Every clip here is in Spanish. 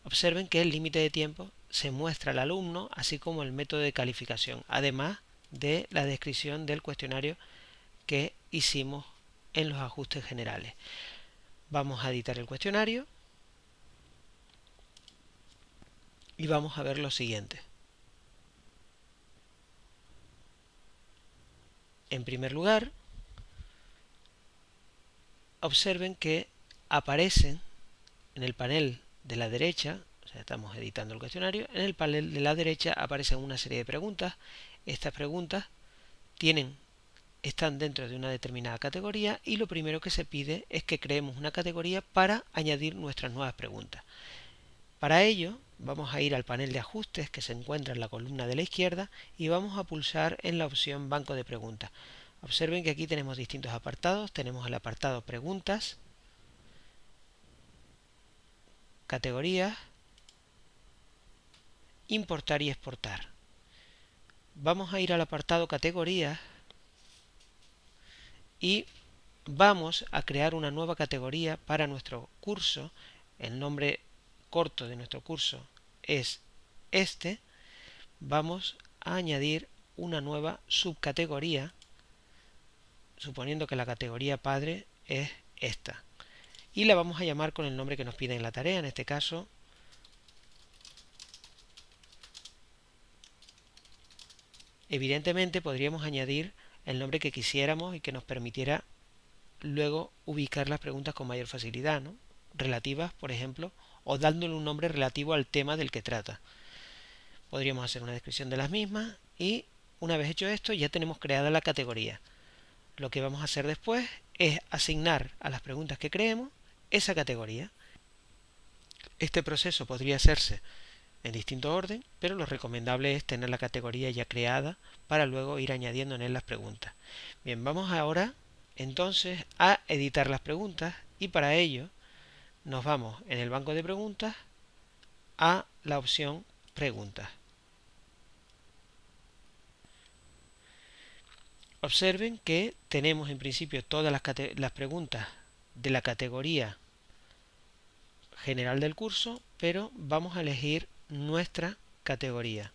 Observen que el límite de tiempo se muestra al alumno, así como el método de calificación, además de la descripción del cuestionario que hicimos en los ajustes generales. Vamos a editar el cuestionario y vamos a ver lo siguiente. En primer lugar, observen que aparecen en el panel de la derecha, o sea, estamos editando el cuestionario, en el panel de la derecha aparecen una serie de preguntas. Estas preguntas están dentro de una determinada categoría y lo primero que se pide es que creemos una categoría para añadir nuestras nuevas preguntas. Para ello vamos a ir al panel de ajustes que se encuentra en la columna de la izquierda y vamos a pulsar en la opción banco de preguntas. Observen que aquí tenemos distintos apartados. Tenemos el apartado preguntas, categorías, importar y exportar. Vamos a ir al apartado categorías y vamos a crear una nueva categoría para nuestro curso. El nombre corto de nuestro curso es este. Vamos a añadir una nueva subcategoría, suponiendo que la categoría padre es esta, y la vamos a llamar con el nombre que nos pide en la tarea. En este caso, evidentemente podríamos añadir el nombre que quisiéramos y que nos permitiera luego ubicar las preguntas con mayor facilidad, ¿no? Relativas, por ejemplo, o dándole un nombre relativo al tema del que trata. Podríamos hacer una descripción de las mismas y una vez hecho esto ya tenemos creada la categoría. Lo que vamos a hacer después es asignar a las preguntas que creemos esa categoría. Este proceso podría hacerse en distinto orden, pero lo recomendable es tener la categoría ya creada para luego ir añadiendo en él las preguntas. Bien, vamos ahora entonces a editar las preguntas y para ello nos vamos en el banco de preguntas a la opción preguntas. Observen que tenemos en principio todas las preguntas de la categoría general del curso, pero vamos a elegir nuestra categoría.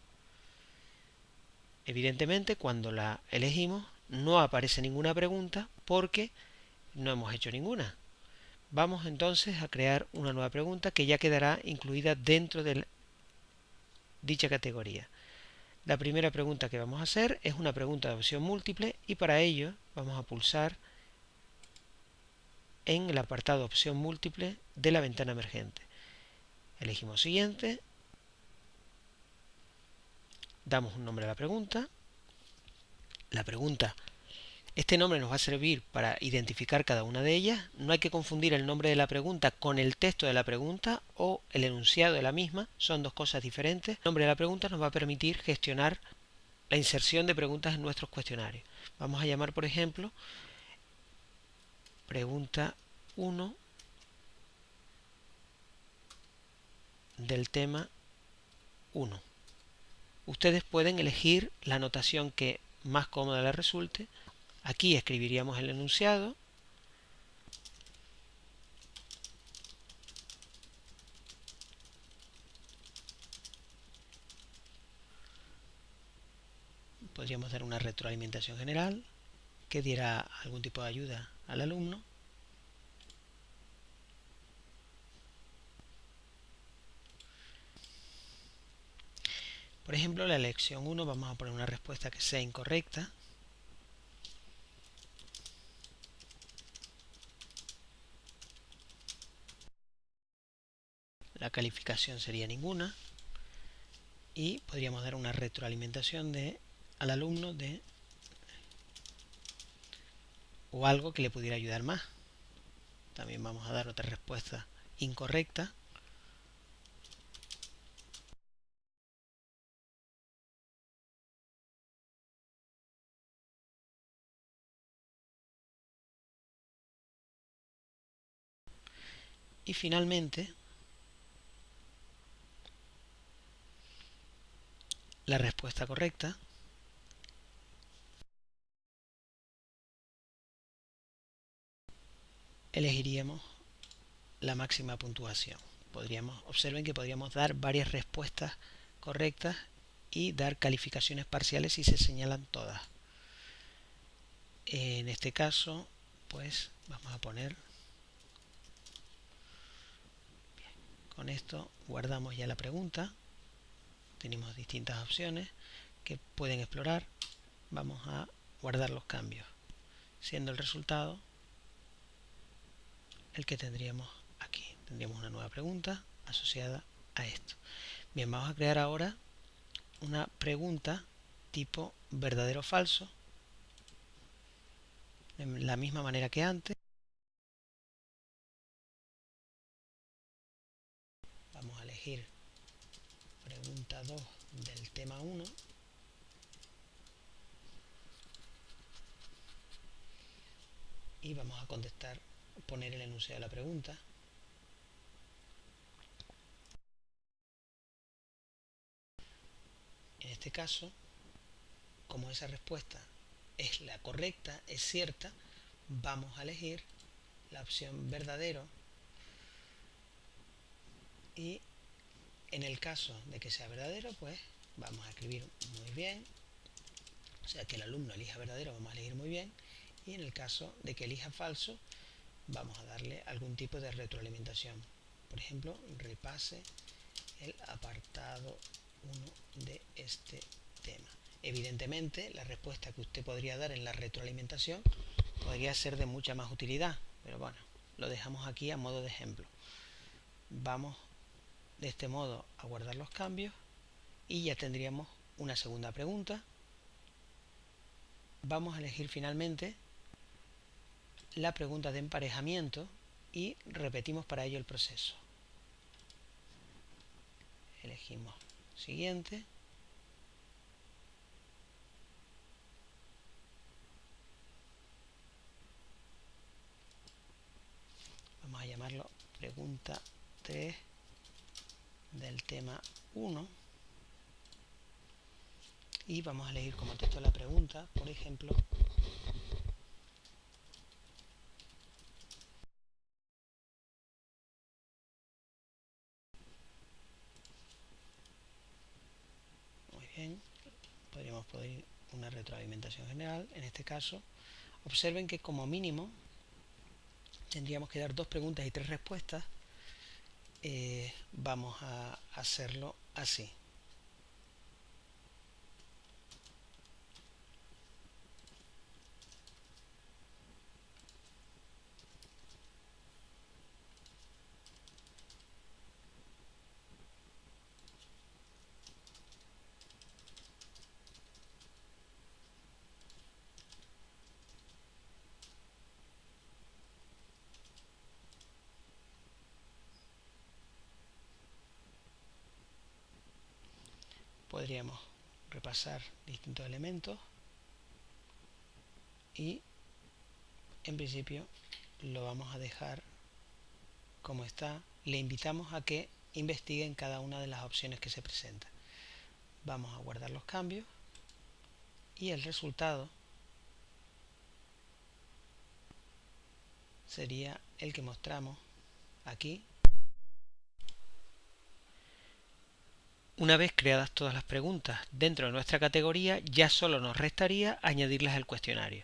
Evidentemente, cuando la elegimos no aparece ninguna pregunta porque no hemos hecho ninguna. Vamos entonces a crear una nueva pregunta que ya quedará incluida dentro de dicha categoría. La primera pregunta que vamos a hacer es una pregunta de opción múltiple y para ello vamos a pulsar en el apartado opción múltiple de la ventana emergente. Elegimos siguiente, damos un nombre a la pregunta. Este nombre nos va a servir para identificar cada una de ellas. No hay que confundir el nombre de la pregunta con el texto de la pregunta o el enunciado de la misma. Son dos cosas diferentes. El nombre de la pregunta nos va a permitir gestionar la inserción de preguntas en nuestros cuestionarios. Vamos a llamar, por ejemplo, pregunta 1 del tema 1. Ustedes pueden elegir la anotación que más cómoda les resulte. Aquí escribiríamos el enunciado. Podríamos dar una retroalimentación general que diera algún tipo de ayuda al alumno. Por ejemplo, la lección 1 vamos a poner una respuesta que sea incorrecta. La calificación sería ninguna. Y podríamos dar una retroalimentación al alumno o algo que le pudiera ayudar más. También vamos a dar otra respuesta incorrecta. Y finalmente, la respuesta correcta. Elegiríamos la máxima puntuación. Observen que podríamos dar varias respuestas correctas y dar calificaciones parciales si se señalan todas. En este caso, pues vamos a poner, con esto guardamos ya la pregunta. Tenemos distintas opciones que pueden explorar. Vamos a guardar los cambios, siendo el resultado el que tendríamos aquí. Tendríamos una nueva pregunta asociada a esto. Bien, vamos a crear ahora una pregunta tipo verdadero o falso, de la misma manera que antes. Vamos a elegir pregunta 2 del tema 1 y vamos a contestar, poner el enunciado de la pregunta. En este caso, como esa respuesta es la correcta, es cierta, vamos a elegir la opción verdadero, y en el caso de que sea verdadero, pues vamos a escribir muy bien, o sea que el alumno elija verdadero, vamos a elegir muy bien, y en el caso de que elija falso, vamos a darle algún tipo de retroalimentación. Por ejemplo, repase el apartado 1 de este tema. Evidentemente, la respuesta que usted podría dar en la retroalimentación podría ser de mucha más utilidad, pero bueno, lo dejamos aquí a modo de ejemplo. Vamos de este modo a guardar los cambios y ya tendríamos una segunda pregunta. Vamos a elegir finalmente la pregunta de emparejamiento y repetimos para ello el proceso. Elegimos siguiente. Vamos a llamarlo pregunta 3 del tema 1 y vamos a elegir como texto de la pregunta, por ejemplo, muy bien, podríamos poner una retroalimentación general. En este caso, observen que como mínimo tendríamos que dar 2 preguntas y 3 respuestas. Vamos a hacerlo así. Podríamos repasar distintos elementos y en principio lo vamos a dejar como está. Le invitamos a que investiguen cada una de las opciones que se presentan. Vamos a guardar los cambios y el resultado sería el que mostramos aquí. Una vez creadas todas las preguntas dentro de nuestra categoría, ya solo nos restaría añadirlas al cuestionario.